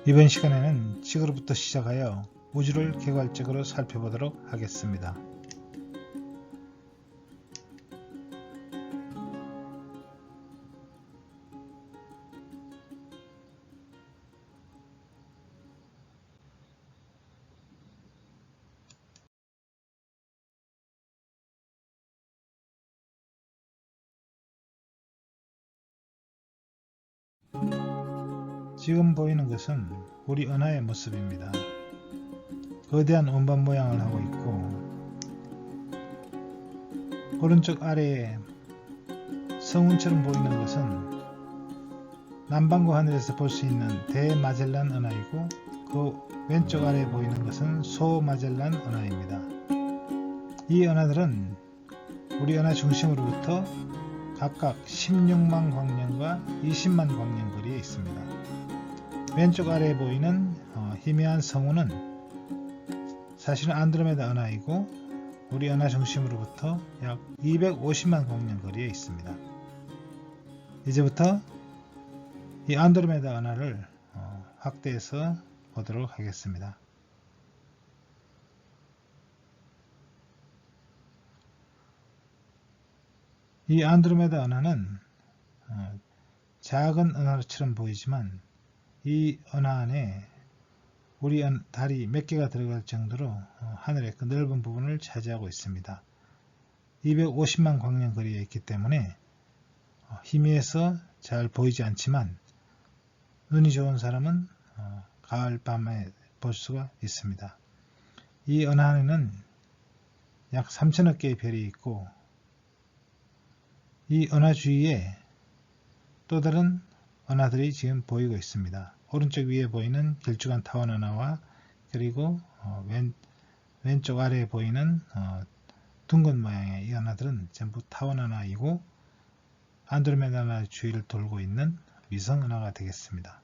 이번 시간에는 지구로부터 시작하여 우주를 개괄적으로 살펴보도록 하겠습니다. 지금 보이는 것은 우리 은하의 모습입니다. 거대한 원반 모양을 하고 있고, 오른쪽 아래에 성운처럼 보이는 것은 남반구 하늘에서 볼 수 있는 대마젤란 은하이고, 그 왼쪽 아래에 보이는 것은 소마젤란 은하입니다. 이 은하들은 우리 은하 중심으로부터 각각 16만 광년과 20만 광년 거리에 있습니다. 왼쪽 아래에 보이는 희미한 성운은 사실은 안드로메다 은하이고, 우리 은하 중심으로부터 약 250만 광년 거리에 있습니다. 이제부터 이 안드로메다 은하를 확대해서 보도록 하겠습니다. 이 안드로메다 은하는 작은 은하처럼 보이지만 이 은하 안에 우리 달이 몇 개가 들어갈 정도로 하늘의 그 넓은 부분을 차지하고 있습니다. 250만 광년 거리에 있기 때문에 희미해서 잘 보이지 않지만 눈이 좋은 사람은 가을 밤에 볼 수가 있습니다. 이 은하 안에는 약 3천억 개의 별이 있고, 이 은하 주위에 또 다른 은하들이 지금 보이고 있습니다. 오른쪽 위에 보이는 길쭉한 타원 은하와, 그리고 왼쪽 아래에 보이는 둥근 모양의 이 은하들은 전부 타원 은하이고, 안드로메다 은하 주위를 돌고 있는 위성 은하가 되겠습니다.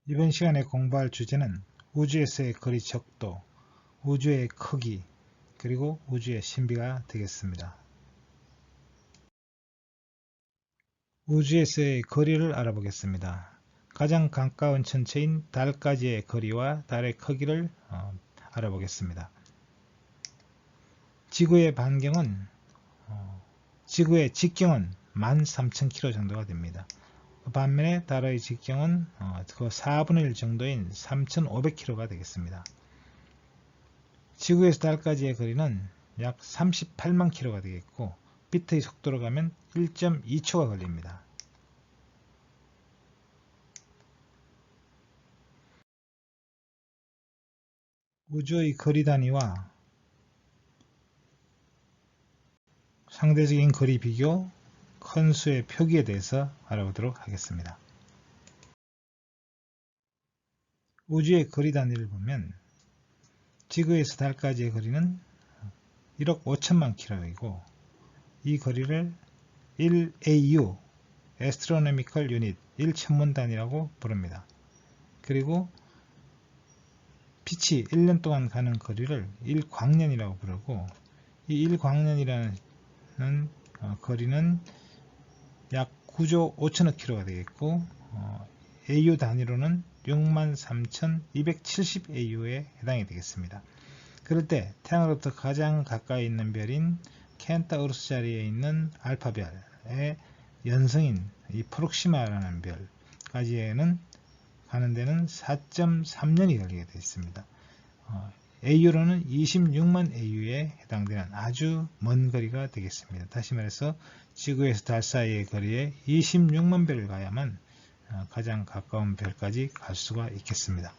이번 시간에 공부할 주제는 우주에서의 거리 척도, 우주의 크기, 그리고 우주의 신비가 되겠습니다. 우주에서의 거리를 알아보겠습니다. 가장 가까운 천체인 달까지의 거리와 달의 크기를 알아보겠습니다. 지구의 반경은 지구의 직경은 13,000km 정도가 됩니다. 반면에 달의 직경은 그 4분의 1 정도인 3,500km가 되겠습니다. 지구에서 달까지의 거리는 약 38만 km가 되겠고, 빛의 속도로 가면 1.2초가 걸립니다. 우주의 거리 단위와 상대적인 거리 비교, 큰 수의 표기에 대해서 알아보도록 하겠습니다. 우주의 거리 단위를 보면 지구에서 달까지의 거리는 1억 5천만 km이고, 이 거리를 1AU, Astronomical Unit, 1천문 단위라고 부릅니다. 그리고 빛이 1년 동안 가는 거리를 1광년이라고 부르고, 이 1광년이라는 거리는 약 9조 5천억 km가 되겠고, AU 단위로는 63,270AU에 해당이 되겠습니다. 그럴 때 태양으로부터 가장 가까이 있는 별인 켄타우루스 자리에 있는 알파별의 연성인 이 프록시마라는 별까지는 가는 데는 4.3년이 걸리게 되어 있습니다. AU로는 26만 AU에 해당되는 아주 먼 거리가 되겠습니다. 다시 말해서 지구에서 달 사이의 거리에 26만 별을 가야만 가장 가까운 별까지 갈 수가 있겠습니다.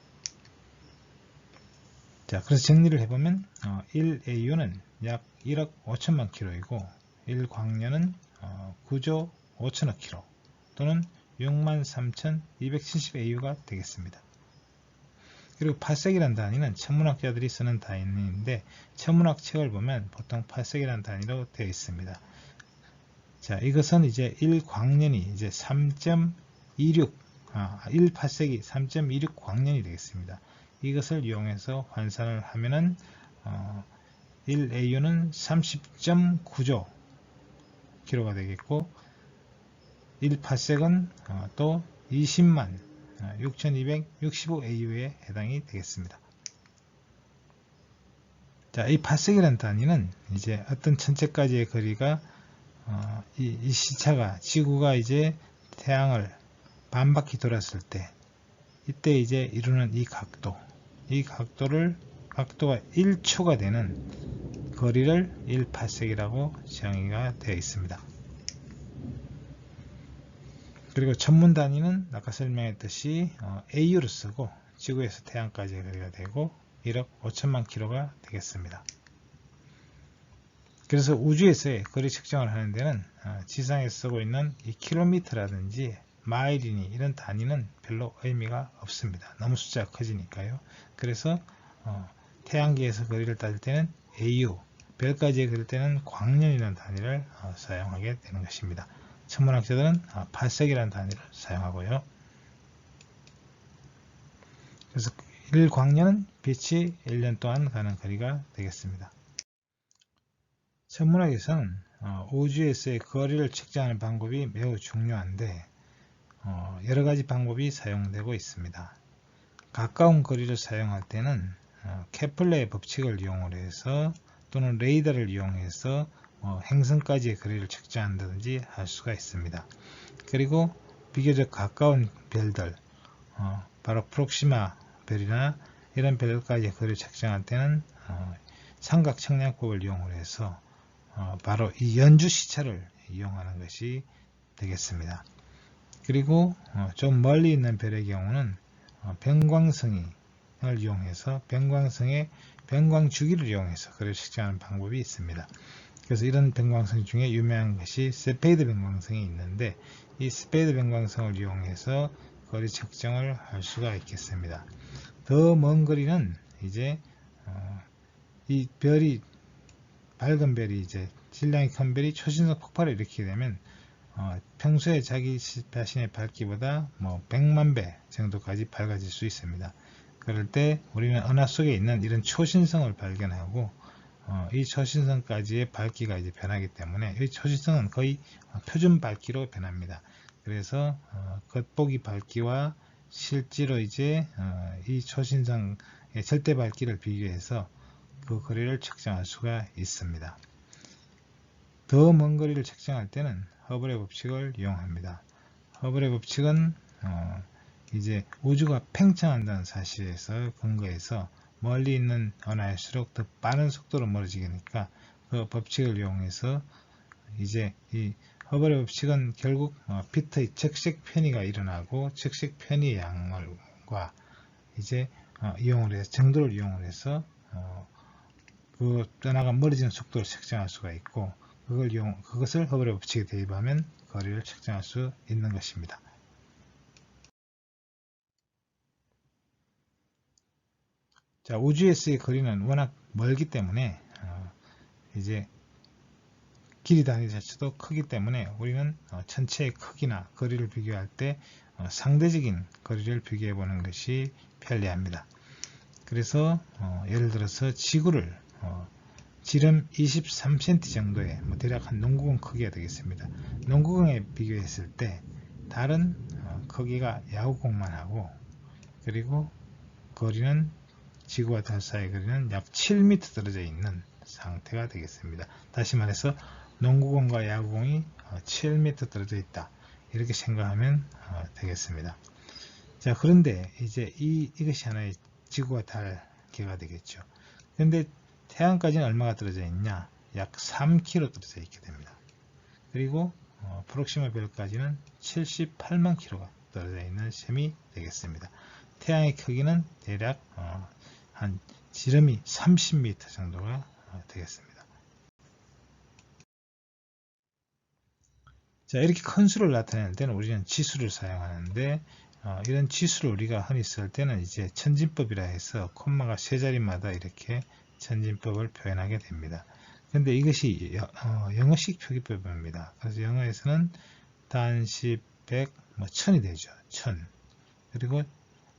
자, 그래서 정리를 해보면 1AU는 약 1억 5천만 km이고, 1광년은 9조 5천억 km 또는 63,270AU가 되겠습니다. 그리고 파섹이라는 단위는 천문학자들이 쓰는 단위인데, 천문학 책을 보면 보통 파섹이라는 단위로 되어 있습니다. 자, 이것은 이제 1광년이 이제 1파섹이 3.26 광년이 되겠습니다. 이것을 이용해서 환산을 하면은 1AU는 30.9조 km가 되겠고, 1파섹은 또 20만 6265AU에 해당이 되겠습니다. 자, 이 파섹이라는 단위는 이제 어떤 천체까지의 거리가 이 시차가 지구가 이제 태양을 반바퀴 돌았을 때 이때 이제 이루는 이 각도가 1초가 되는 거리를 1파섹이라고 정의가 되어 있습니다. 그리고 전문 단위는 아까 설명했듯이 AU로 쓰고 지구에서 태양까지의 거리가 되고 1억 5천만 킬로가 되겠습니다. 그래서 우주에서의 거리 측정을 하는 데는 지상에서 쓰고 있는 이 킬로미터라든지 마일이니 이런 단위는 별로 의미가 없습니다. 너무 숫자가 커지니까요. 그래서 태양계에서 거리를 따질 때는 AU, 별까지의 거리를 때는 광년이라는 단위를 사용하게 되는 것입니다. 천문학자들은 파섹이라는 단위를 사용하고요. 그래서 1광년은 빛이 1년 동안 가는 거리가 되겠습니다. 천문학에서는 우주에서의 거리를 측정하는 방법이 매우 중요한데 여러가지 방법이 사용되고 있습니다. 가까운 거리를 사용할 때는 케플러의 법칙을 이용해서 또는 레이더를 이용해서 행성까지의 거리를 측정한다든지 할 수가 있습니다. 그리고 비교적 가까운 별들, 바로 프록시마 별이나 이런 별까지의 거리를 측정할 때는 삼각측량법을 이용해서 바로 이 연주 시차를 이용하는 것이 되겠습니다. 그리고 좀 멀리 있는 별의 경우는 변광성을 이용해서 변광성의 변광 주기를 이용해서 거리를 측정하는 방법이 있습니다. 그래서 이런 변광성 중에 유명한 것이 세페이드 변광성이 있는데 이 세페이드 변광성을 이용해서 거리 측정을 할 수가 있겠습니다. 더 먼 거리는 이제 이 별이 밝은 별이 이제 질량이 큰 별이 초신성 폭발을 일으키게 되면 평소에 자기 자신의 밝기보다 100만 배 정도까지 밝아질 수 있습니다. 그럴 때 우리는 은하 속에 있는 이런 초신성을 발견하고 이 초신성까지의 밝기가 이제 변하기 때문에 이 초신성은 거의 표준 밝기로 변합니다. 그래서 겉보기 밝기와 실제로 이제 이 초신성의 절대 밝기를 비교해서 그 거리를 측정할 수가 있습니다. 더 먼 거리를 측정할 때는 허블의 법칙을 이용합니다. 허블의 법칙은 이제 우주가 팽창한다는 사실에서 근거해서 멀리 있는 은하일수록 더 빠른 속도로 멀어지게 되니까 그 법칙을 이용해서 이제 이 허블의 법칙은 결국 빛의 적색 편의가 일어나고 적색 편의 양과 이제 이용을 해서 정도를 이용을 해서 그 은하가 멀어지는 속도를 측정할 수가 있고 그것을 허블의 법칙에 대입하면 거리를 측정할 수 있는 것입니다. 자, 우주에서의 거리는 워낙 멀기 때문에 이제 길이 단위 자체도 크기 때문에 우리는 전체의 크기나 거리를 비교할 때 상대적인 거리를 비교해 보는 것이 편리합니다. 그래서 예를 들어서 지구를 지름 23cm 정도의 대략 한 농구공 크기가 되겠습니다. 농구공에 비교했을 때 다른 크기가 야구공만 하고 그리고 거리는 지구와 달 사이의 거리는 약 7m 떨어져 있는 상태가 되겠습니다. 다시 말해서 농구공과 야구공이 7m 떨어져 있다. 이렇게 생각하면 되겠습니다. 자, 그런데 이제 이것이 하나의 지구와 달 계가 되겠죠. 그런데 태양까지는 얼마가 떨어져 있냐? 약 3km 떨어져 있게 됩니다. 그리고 프록시마 별까지는 78만 km가 떨어져 있는 셈이 되겠습니다. 태양의 크기는 대략 한 지름이 30m 정도가 되겠습니다. 자, 이렇게 큰 수를 나타낼 때는 우리는 지수를 사용하는데 이런 지수를 우리가 흔히 쓸 때는 이제 천진법이라 해서 콤마가 세 자리마다 이렇게 천진법을 표현하게 됩니다. 그런데 이것이 영어식 표기법입니다. 그래서 영어에서는 단, 10, 100, 1000이 되죠. 1000. 그리고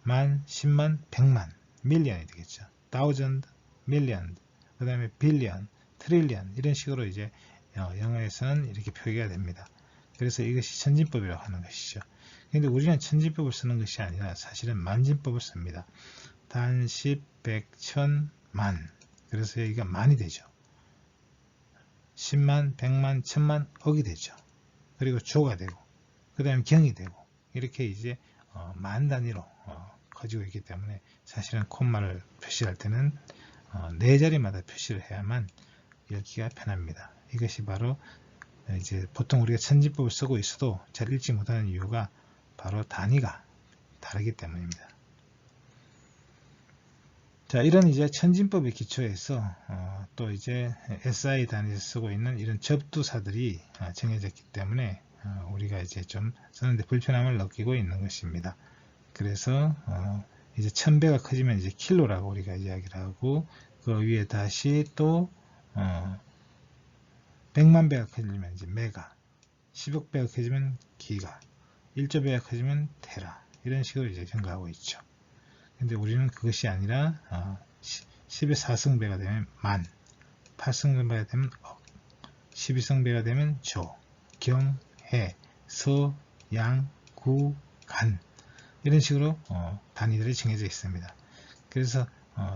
만, 10만, 100만, 밀리언이 되겠죠. thousand, million, 그 다음에 billion, trillion 이런 식으로 이제 영어에서는 이렇게 표기가 됩니다. 그래서 이것이 천진법이라고 하는 것이죠. 근데 우리는 천진법을 쓰는 것이 아니라 사실은 만진법을 씁니다. 단, 십, 백, 천, 만. 그래서 여기가 만이 되죠. 10만, 100만, 1000만, 억이 되죠. 그리고 조가 되고, 그 다음에 경이 되고, 이렇게 이제 만 단위로 커지고 있기 때문에 사실은 콤마를 표시할 때는 네 자리마다 표시를 해야만 읽기가 편합니다. 이것이 바로 이제 보통 우리가 천진법을 쓰고 있어도 잘 읽지 못하는 이유가 바로 단위가 다르기 때문입니다. 자, 이런 이제 천진법의 기초에서 또 이제 SI 단위에서 쓰고 있는 이런 접두사들이 정해졌기 때문에 우리가 이제 좀 쓰는데 불편함을 느끼고 있는 것입니다. 그래서 이제 1000배가 커지면 이제 킬로라고 우리가 이야기를 하고, 그 위에 다시 또 100만 배가 커지면 이제 메가, 10억 배가 커지면 기가, 1조 배가 커지면 테라, 이런 식으로 이제 증가하고 있죠. 근데 우리는 그것이 아니라 10의 4승배가 되면 만, 8승배가 되면 억, 12승배가 되면 조, 경, 해, 서, 양, 구, 간, 이런 식으로 단위들이 정해져 있습니다. 그래서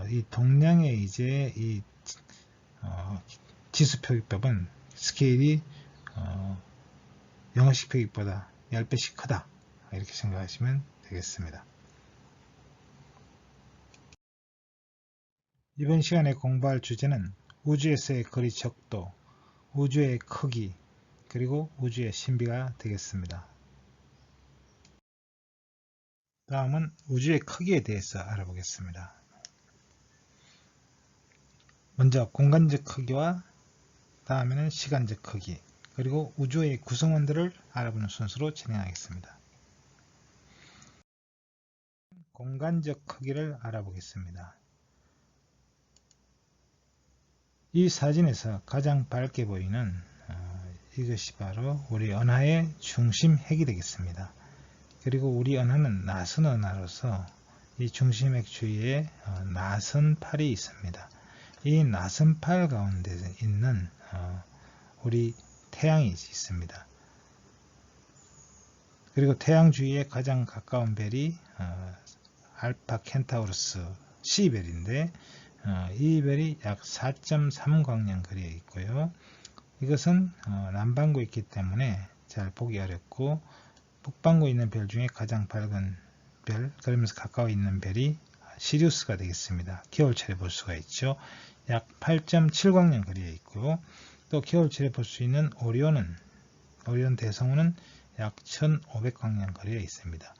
이 동량의 이제 이 지수 표기법은 스케일이 영어식 표기보다 10배씩 크다, 이렇게 생각하시면 되겠습니다. 이번 시간에 공부할 주제는 우주에서의 거리 척도, 우주의 크기, 그리고 우주의 신비가 되겠습니다. 다음은 우주의 크기에 대해서 알아보겠습니다. 먼저 공간적 크기와 다음에는 시간적 크기, 그리고 우주의 구성원들을 알아보는 순서로 진행하겠습니다. 공간적 크기를 알아보겠습니다. 이 사진에서 가장 밝게 보이는 이것이 바로 우리 은하의 중심핵이 되겠습니다. 그리고 우리 은하는 나선 은하로서 이 중심핵 주위에 나선팔이 있습니다. 이 나선팔 가운데 있는 우리 태양이 있습니다. 그리고 태양 주위에 가장 가까운 별이 알파 켄타우루스 C별인데, 이 별이 약 4.3 광년 거리에 있고요. 이것은 남반구에 있기 때문에 잘 보기 어렵고, 북반구에 있는 별 중에 가장 밝은 별, 그러면서 가까워 있는 별이 시리우스가 되겠습니다. 겨울철에 볼 수가 있죠. 약 8.7 광년 거리에 있고요. 또 겨울철에 볼 수 있는 오리온 대성우는 약 1500 광년 거리에 있습니다.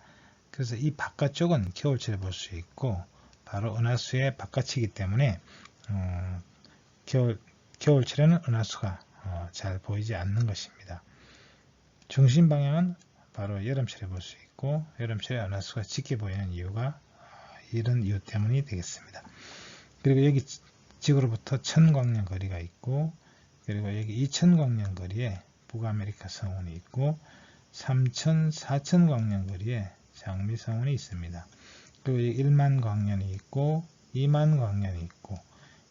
그래서 이 바깥쪽은 겨울철에 볼 수 있고, 바로 은하수의 바깥이기 때문에 겨울철에는 은하수가 잘 보이지 않는 것입니다. 중심 방향은 바로 여름철에 볼 수 있고, 여름철에 은하수가 짙게 보이는 이유가 이런 이유 때문이 되겠습니다. 그리고 여기 지구로부터 1000광년 거리가 있고, 그리고 여기 2000광년 거리에 북아메리카 성운이 있고, 3000, 4000광년 거리에 장미 성운이 있습니다. 그리고 1만 광년이 있고, 2만 광년이 있고,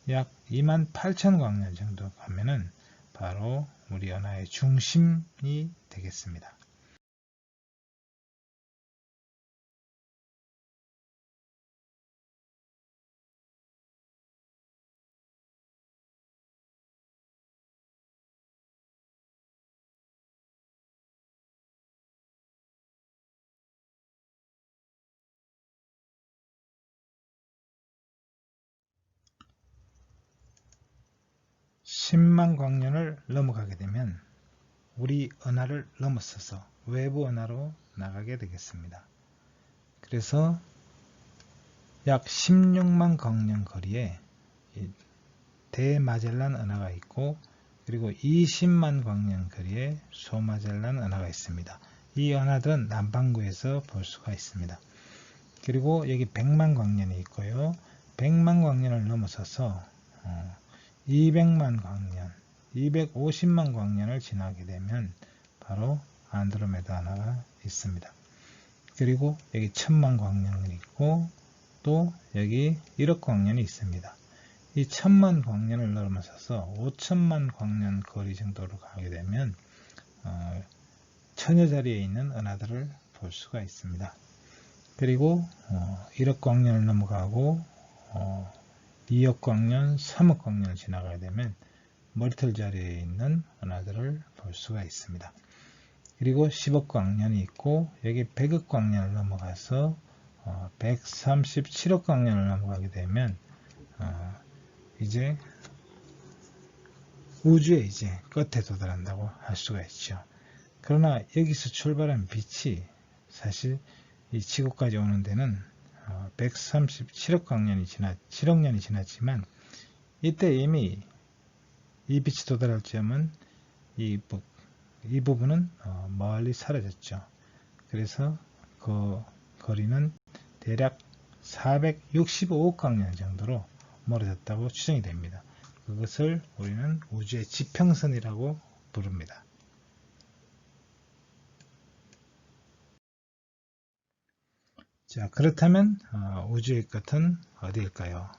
약 28000 광년 정도 가면은 바로 우리 은하의 중심이 되겠습니다. (10만) 광년을 넘어가게 되면 우리 은하를 넘어서서 외부 은하로 나가게 되겠습니다. 그래서 약 16만 광년 거리에 대마젤란 은하가 있고, 그리고 20만 광년 거리에 소마젤란 은하가 있습니다. 이 은하들은 남반구에서 볼 수가 있습니다. 그리고 여기 100만 광년이 있고요. 100만 광년을 넘어서서 200만 광년, 250만 광년을 지나게 되면 바로 안드로메다 은하가 있습니다. 그리고 여기 1000만 광년이 있고, 또 여기 1억 광년이 있습니다. 이 1000만 광년을 넘어서서 5000만 광년 거리 정도로 가게 되면 천여 자리에 있는 은하들을 볼 볼 수가 있습니다. 그리고 1억 광년을 넘어가고 2억 광년, 3억 광년을 지나가게 되면 머리털 자리에 있는 은하들을 볼 수가 있습니다. 그리고 10억 광년이 있고 여기 100억 광년을 넘어가서 137억 광년을 넘어가게 되면 이제 우주의 이제 끝에 도달한다고 할 수가 있죠. 그러나 여기서 출발한 빛이 사실 이 지구까지 오는 데는 137억 광년이 7억 년이 지났지만 이때 이미 이 빛이 도달할 점은 이 부분은 멀리 사라졌죠. 그래서 그 거리는 대략 465억 광년 정도로 멀어졌다고 추정이 됩니다. 그것을 우리는 우주의 지평선이라고 부릅니다. 자, 그렇다면 우주의 끝은 어디일까요?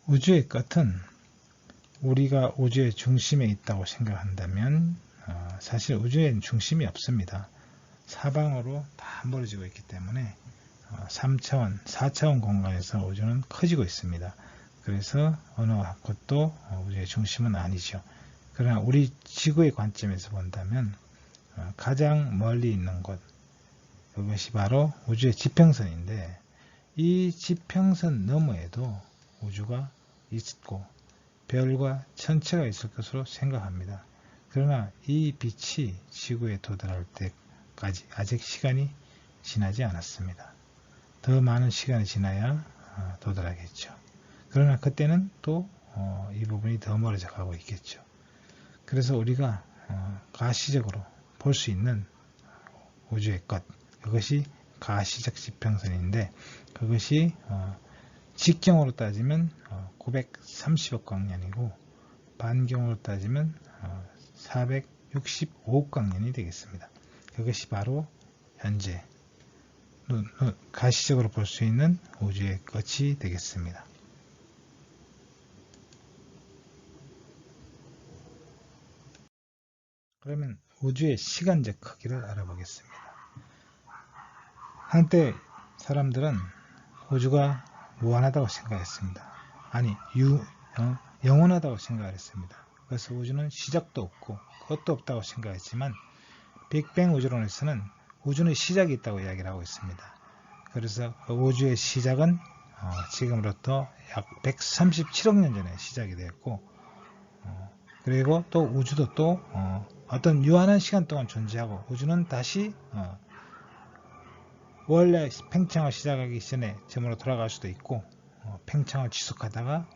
우주의 끝은 우리가 우주의 중심에 있다고 생각한다면 사실 우주에는 중심이 없습니다. 사방으로 다 멀어지고 있기 때문에 3차원, 4차원 공간에서 우주는 커지고 있습니다. 그래서 어느 곳도 우주의 중심은 아니죠. 그러나 우리 지구의 관점에서 본다면 가장 멀리 있는 곳, 그것이 바로 우주의 지평선인데 이 지평선 너머에도 우주가 있고 별과 천체가 있을 것으로 생각합니다. 그러나 이 빛이 지구에 도달할 때까지 아직 시간이 지나지 않았습니다. 더 많은 시간이 지나야 도달하겠죠. 그러나 그때는 또 이 부분이 더 멀어져 가고 있겠죠. 그래서 우리가 가시적으로 볼 수 있는 우주의 끝, 그것이 가시적 지평선인데 그것이 직경으로 따지면 930억 광년이고 반경으로 따지면 465억 광년이 되겠습니다. 그것이 바로 현재 가시적으로 볼 수 있는 우주의 끝이 되겠습니다. 그러면 우주의 시간적 크기를 알아보겠습니다. 한때 사람들은 우주가 무한하다고 생각했습니다. 아니, 영원하다고 생각했습니다. 그래서 우주는 시작도 없고 끝도 없다고 생각했지만 빅뱅 우주론에서는 우주는 시작이 있다고 이야기를 하고 있습니다. 그래서 우주의 시작은 지금으로부터 약 137억 년 전에 시작이 되었고 그리고 또 우주도 또 어떤 유한한 시간 동안 존재하고 우주는 다시 원래 팽창을 시작하기 전에 점으로 돌아갈 수도 있고 팽창을 지속하다가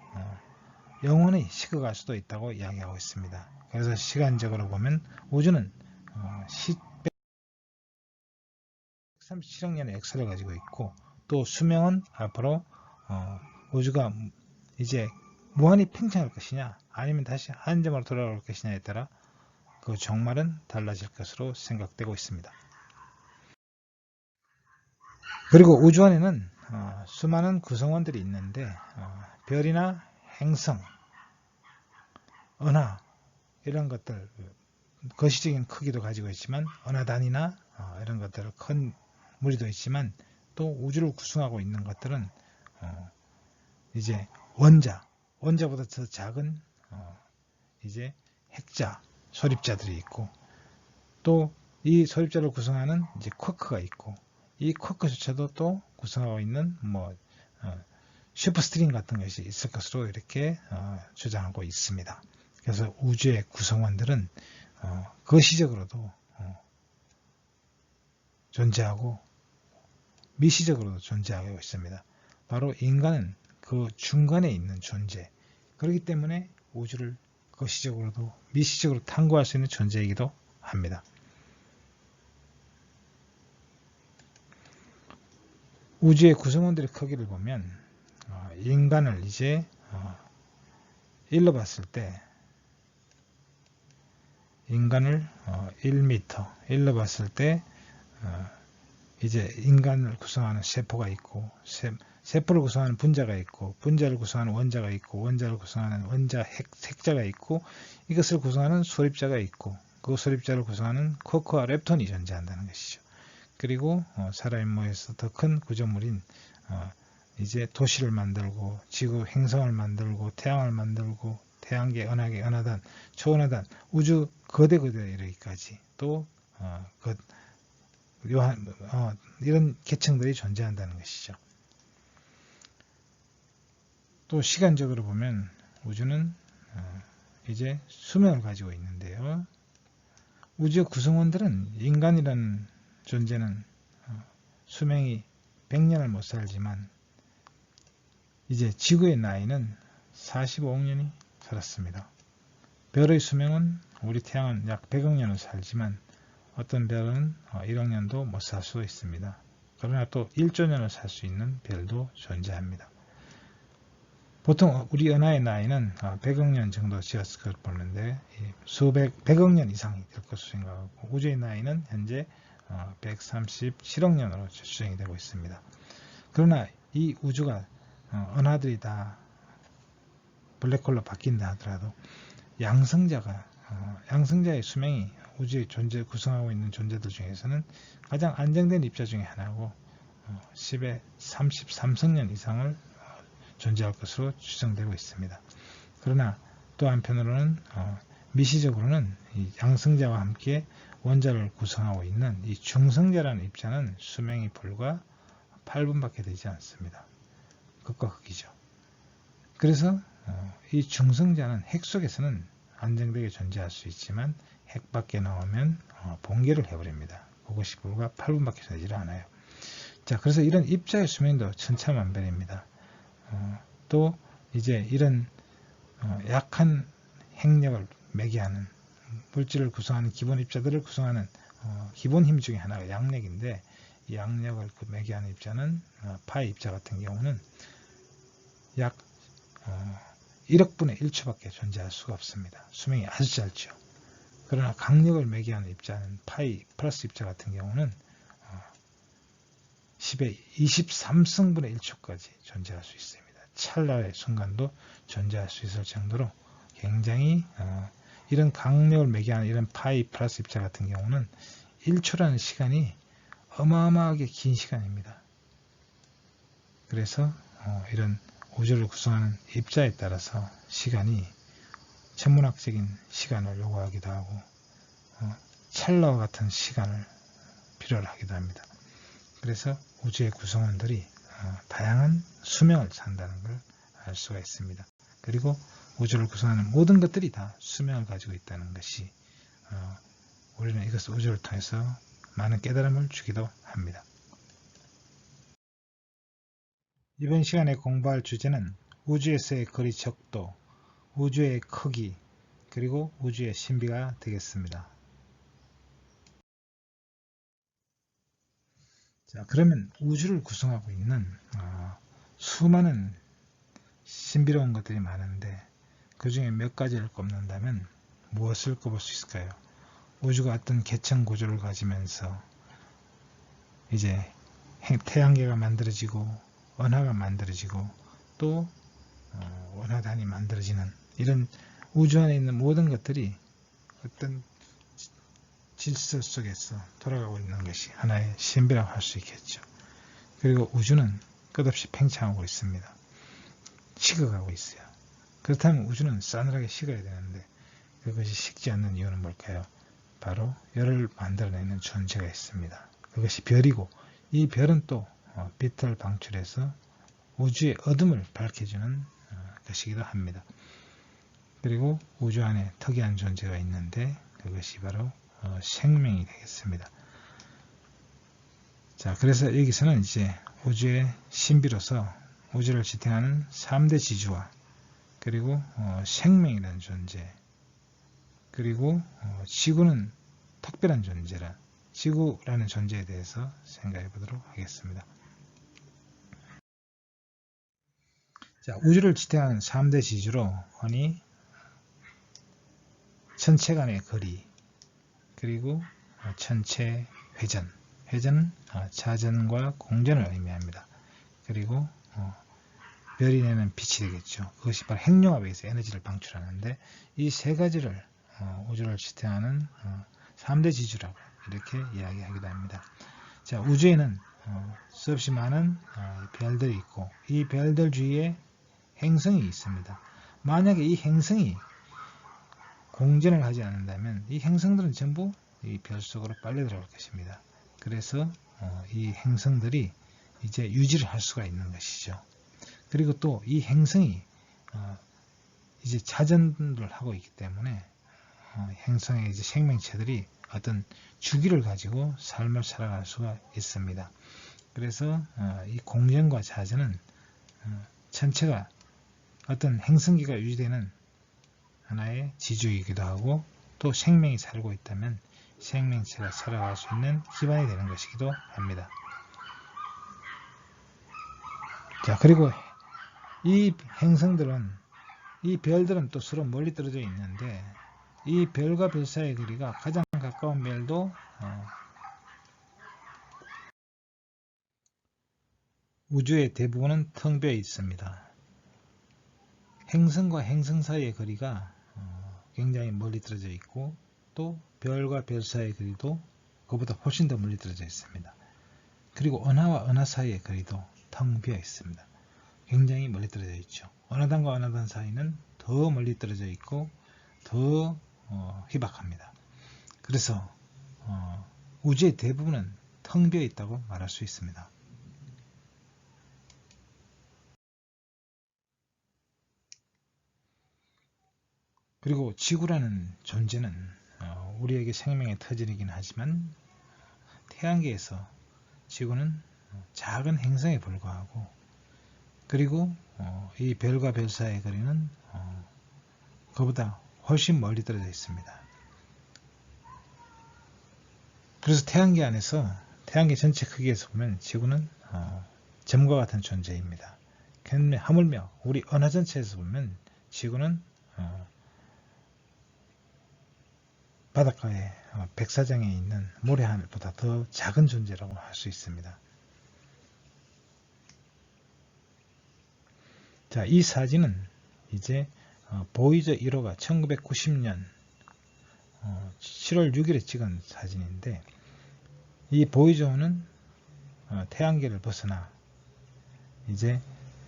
영원히 식어갈 수도 있다고 이야기하고 있습니다. 그래서 시간적으로 보면 우주는 137억 년의 역사를 가지고 있고 또 수명은 앞으로 우주가 이제 무한히 팽창할 것이냐 아니면 다시 한 점으로 돌아올 것이냐에 따라 그 종말은 달라질 것으로 생각되고 있습니다. 그리고 우주 안에는 수많은 구성원들이 있는데 별이나 행성, 은하 이런 것들 거시적인 크기도 가지고 있지만 은하단이나 이런 것들 큰 무리도 있지만 또 우주를 구성하고 있는 것들은 이제 원자보다 더 작은 이제 핵자, 소립자들이 있고 또 이 소립자를 구성하는 이제 쿼크가 있고 이 쿼크조차도 또 구성하고 있는 슈퍼스트링 같은 것이 있을 것으로 이렇게 주장하고 있습니다. 그래서 우주의 구성원들은 거시적으로도 존재하고 미시적으로도 존재하고 있습니다. 바로 인간은 그 중간에 있는 존재, 그렇기 때문에 우주를 거시적으로도 미시적으로 탐구할 수 있는 존재이기도 합니다. 우주의 구성원들의 크기를 보면 인간을 이제 일로 봤을 때 인간을 1m 일로 봤을 때 이제 인간을 구성하는 세포가 있고 세포를 구성하는 분자가 있고 분자를 구성하는 원자가 있고 원자를 구성하는 원자 핵자가 있고 이것을 구성하는 소립자가 있고 그 소립자를 구성하는 쿼크와 렙톤이 존재한다는 것이죠. 그리고 살아있모에서 더 큰 구조물인 이제 도시를 만들고 지구 행성을 만들고 태양을 만들고 태양계, 은하계, 은하단, 초은하단, 우주 거대 이르기까지 또 이런 계층들이 존재한다는 것이죠. 또 시간적으로 보면 우주는 이제 수명을 가지고 있는데요. 우주의 구성원들은 인간이라는 존재는 수명이 100년을 못 살지만 이제 지구의 나이는 45억 년이 살았습니다. 별의 수명은 우리 태양은 약 100억 년을 살지만 어떤 별은 1억 년도 못 살 수 있습니다. 그러나 또 1조 년을 살 수 있는 별도 존재합니다. 보통 우리 은하의 나이는 100억 년 정도 지었을 걸 보는데 100억 년 이상이 될 것으로 생각하고 우주의 나이는 현재 137억 년으로 추정이 되고 있습니다. 그러나 이 우주가 은하들이 다 블랙홀로 바뀐다 하더라도 양성자의 수명이 우주의 구성하고 있는 존재들 중에서는 가장 안정된 입자 중에 하나고 10의 33성 이상을 존재할 것으로 추정되고 있습니다. 그러나 또 한편으로는 미시적으로는 이 양성자와 함께 원자를 구성하고 있는 이 중성자라는 입자는 수명이 불과 8분밖에 되지 않습니다. 극과 극이죠. 그래서 이 중성자는 핵 속에서는 안정되게 존재할 수 있지만 핵 밖에 나오면 붕괴를 해버립니다. 그것이 불과 8분밖에 되지 않아요. 자, 그래서 이런 입자의 수명도 천차만별입니다. 또 이제 이런 약한 핵력을 매개하는 물질을 구성하는 기본 입자들을 구성하는 기본 힘 중에 하나가 양력인데 이 양력을 매개하는 입자는 파이 입자 같은 경우는 약 1억 분의 1초밖에 존재할 수가 없습니다. 수명이 아주 짧죠. 그러나 강력을 매개하는 입자는 파이 플러스 입자 같은 경우는 10의 23승분의 1초까지 존재할 수 있습니다. 찰나의 순간도 존재할 수 있을 정도로 굉장히 이런 강력을 매개하는 이런 파이 플러스 입자 같은 경우는 1초라는 시간이 어마어마하게 긴 시간입니다. 그래서 이런 우주를 구성하는 입자에 따라서 시간이 천문학적인 시간을 요구하기도 하고 찰나와 같은 시간을 필요로 하기도 합니다. 그래서 우주의 구성원들이 다양한 수명을 산다는 걸 알 수가 있습니다. 그리고 우주를 구성하는 모든 것들이 다 수명을 가지고 있다는 것이 우리는 이것을 우주를 통해서 많은 깨달음을 주기도 합니다. 이번 시간에 공부할 주제는 우주에서의 거리 척도, 우주의 크기, 그리고 우주의 신비가 되겠습니다. 자, 그러면 우주를 구성하고 있는 수많은 신비로운 것들이 많은데 그 중에 몇 가지를 꼽는다면 무엇을 꼽을 수 있을까요? 우주가 어떤 계층 구조를 가지면서 이제 태양계가 만들어지고 은하가 만들어지고 또 은하단이 만들어지는 이런 우주 안에 있는 모든 것들이 어떤 질서 속에서 돌아가고 있는 것이 하나의 신비라고 할 수 있겠죠. 그리고 우주는 끝없이 팽창하고 있습니다. 식어가고 있어요. 그렇다면 우주는 싸늘하게 식어야 되는데 그것이 식지 않는 이유는 뭘까요? 바로 열을 만들어내는 존재가 있습니다. 그것이 별이고 이 별은 또 빛을 방출해서 우주의 어둠을 밝혀주는 것이기도 합니다. 그리고 우주 안에 특이한 존재가 있는데 그것이 바로 생명이 되겠습니다. 자, 그래서 여기서는 이제 우주의 신비로서 우주를 지탱하는 3대 지주와 그리고 생명이라는 존재 그리고 지구는 특별한 존재라 지구라는 존재에 대해서 생각해 보도록 하겠습니다. 자, 우주를 지탱하는 3대 지주로 흔히 천체 간의 거리 그리고 천체 회전 회전은 자전과 공전을 의미합니다. 그리고 별이 내는 빛이 되겠죠. 그것이 바로 핵융합에 의해서 에너지를 방출하는데 이 세 가지를 우주를 지탱하는 3대 지주라고 이렇게 이야기하기도 합니다. 자, 우주에는 수없이 많은 별들이 있고 이 별들 주위에 행성이 있습니다. 만약에 이 행성이 공전을 하지 않는다면 이 행성들은 전부 이 별 속으로 빨려 들어갈 것입니다. 그래서 이 행성들이 이제 유지를 할 수가 있는 것이죠. 그리고 또 이 행성이 이제 자전을 하고 있기 때문에 행성의 이제 생명체들이 어떤 주기를 가지고 삶을 살아갈 수가 있습니다. 그래서 이 공전과 자전은 전체가 어떤 행성기가 유지되는 하나의 지주이기도 하고 또 생명이 살고 있다면 생명체가 살아갈 수 있는 기반이 되는 것이기도 합니다. 자, 그리고 이 행성들은 이 별들은 또 서로 멀리 떨어져 있는데 이 별과 별 사이의 거리가 가장 가까운 별도 우주의 대부분은 텅 비어 있습니다. 행성과 행성 사이의 거리가 굉장히 멀리 떨어져 있고 또 별과 별 사이의 거리도 그보다 훨씬 더 멀리 떨어져 있습니다. 그리고 은하와 은하 사이의 거리도 텅 비어 있습니다. 굉장히 멀리 떨어져 있죠. 은하단과 은하단 사이는 더 멀리 떨어져 있고 더 희박합니다. 그래서 우주의 대부분은 텅 비어 있다고 말할 수 있습니다. 그리고 지구라는 존재는 우리에게 생명의 터전이긴 하지만 태양계에서 지구는 작은 행성에 불과하고 그리고 이 별과 별 사이의 거리는 그보다 훨씬 멀리 떨어져 있습니다. 그래서 태양계 안에서 태양계 전체 크기에서 보면 지구는 점과 같은 존재입니다. 그런데 하물며 우리 은하 전체에서 보면 지구는 바닷가에 백사장에 있는 모래하늘보다 더 작은 존재라고 할 수 있습니다. 자, 이 사진은 이제 보이저 1호가 1990년 7월 6일에 찍은 사진인데 이 보이저는 태양계를 벗어나 이제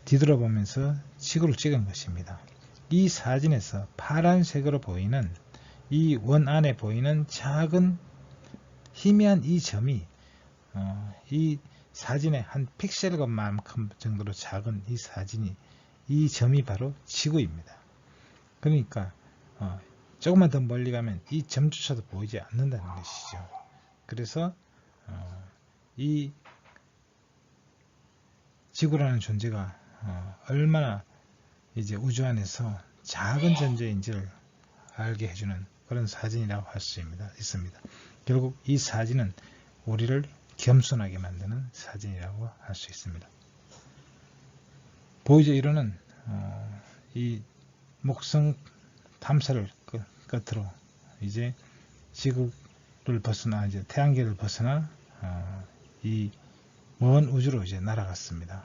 뒤돌아보면서 지구를 찍은 것입니다. 이 사진에서 파란색으로 보이는 이 원 안에 보이는 작은 희미한 이 점이 이 사진의 한 픽셀만큼 정도로 작은 이 사진이 이 점이 바로 지구입니다. 그러니까 조금만 더 멀리 가면 이 점조차도 보이지 않는다는 것이죠. 그래서 이 지구라는 존재가 얼마나 이제 우주 안에서 작은 존재인지를 알게 해주는 그런 사진이라고 할 수 있습니다. 결국 이 사진은 우리를 겸손하게 만드는 사진이라고 할 수 있습니다. 보이저 1호는 이 목성 탐사를 끝으로 이제 지구를 벗어나 이제 태양계를 벗어나 이 먼 우주로 이제 날아갔습니다.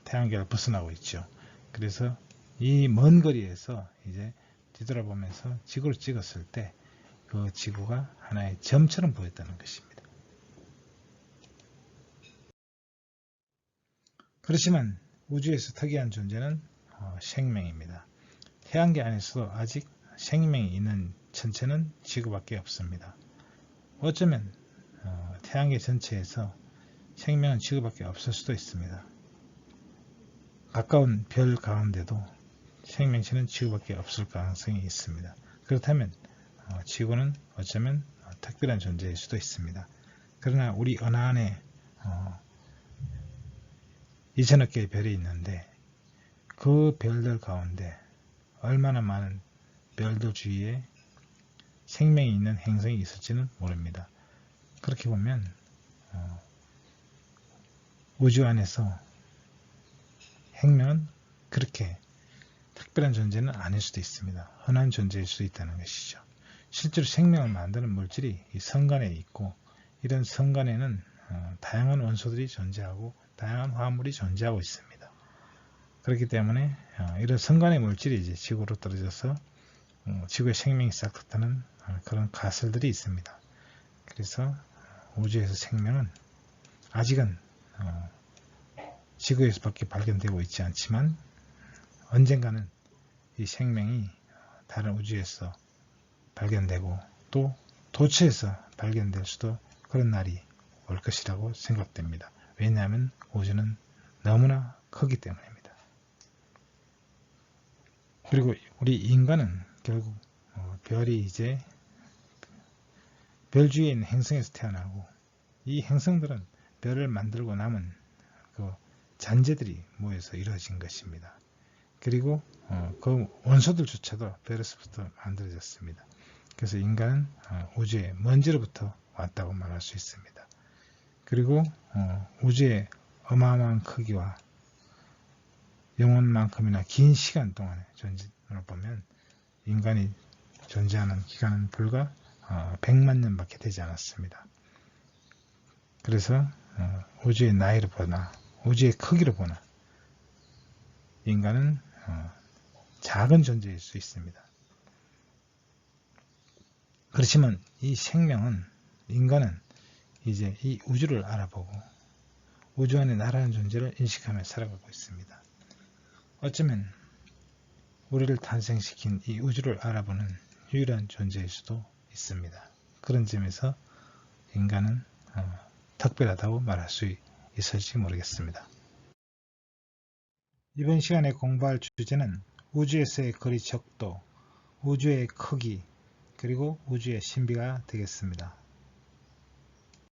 태양계를 벗어나고 있죠. 그래서 이 먼 거리에서 이제 뒤돌아보면서 지구를 찍었을 때 그 지구가 하나의 점처럼 보였다는 것입니다. 그렇지만 우주에서 특이한 존재는 생명입니다. 태양계 안에서도 아직 생명이 있는 천체는 지구밖에 없습니다. 어쩌면 태양계 전체에서 생명은 지구밖에 없을 수도 있습니다. 가까운 별 가운데도 생명체는 지구밖에 없을 가능성이 있습니다. 그렇다면 지구는 어쩌면 특별한 존재일 수도 있습니다. 그러나 우리 은하 안에 2천억 개의 별이 있는데 그 별들 가운데 얼마나 많은 별들 주위에 생명이 있는 행성이 있을지는 모릅니다. 그렇게 보면 우주 안에서 생명은 그렇게 특별한 존재는 아닐 수도 있습니다. 흔한 존재일 수도 있다는 것이죠. 실제로 생명을 만드는 물질이 이 성간에 있고 이런 성간에는 다양한 원소들이 존재하고 다양한 화합물이 존재하고 있습니다. 그렇기 때문에 이런 성간의 물질이 이제 지구로 떨어져서 지구에 생명이 싹둑트는 그런 가설들이 있습니다. 그래서 우주에서 생명은 아직은 지구에서밖에 발견되고 있지 않지만 언젠가는 이 생명이 다른 우주에서 발견되고 또 도처에서 발견될 수도 그런 날이 올 것이라고 생각됩니다. 왜냐하면 우주는 너무나 크기 때문입니다. 그리고 우리 인간은 결국 별이 이제 별 주위에 있는 행성에서 태어나고 이 행성들은 별을 만들고 남은 그 잔재들이 모여서 이루어진 것입니다. 그리고 그 원소들조차도 별에서부터 만들어졌습니다. 그래서 인간은 우주의 먼지로부터 왔다고 말할 수 있습니다. 그리고 우주의 어마어마한 크기와 영원만큼이나 긴 시간 동안의 존재를 보면 인간이 존재하는 기간은 불과 100만 년밖에 되지 않았습니다. 그래서 우주의 나이를 보나 우주의 크기를 보나 인간은 작은 존재일 수 있습니다. 그렇지만 이 생명은 인간은 이제 이 우주를 알아보고 우주 안에 나라는 존재를 인식하며 살아가고 있습니다. 어쩌면 우리를 탄생시킨 이 우주를 알아보는 유일한 존재일 수도 있습니다. 그런 점에서 인간은 특별하다고 말할 수 있을지 모르겠습니다. 이번 시간에 공부할 주제는 우주에서의 거리 척도, 우주의 크기, 그리고 우주의 신비가 되겠습니다.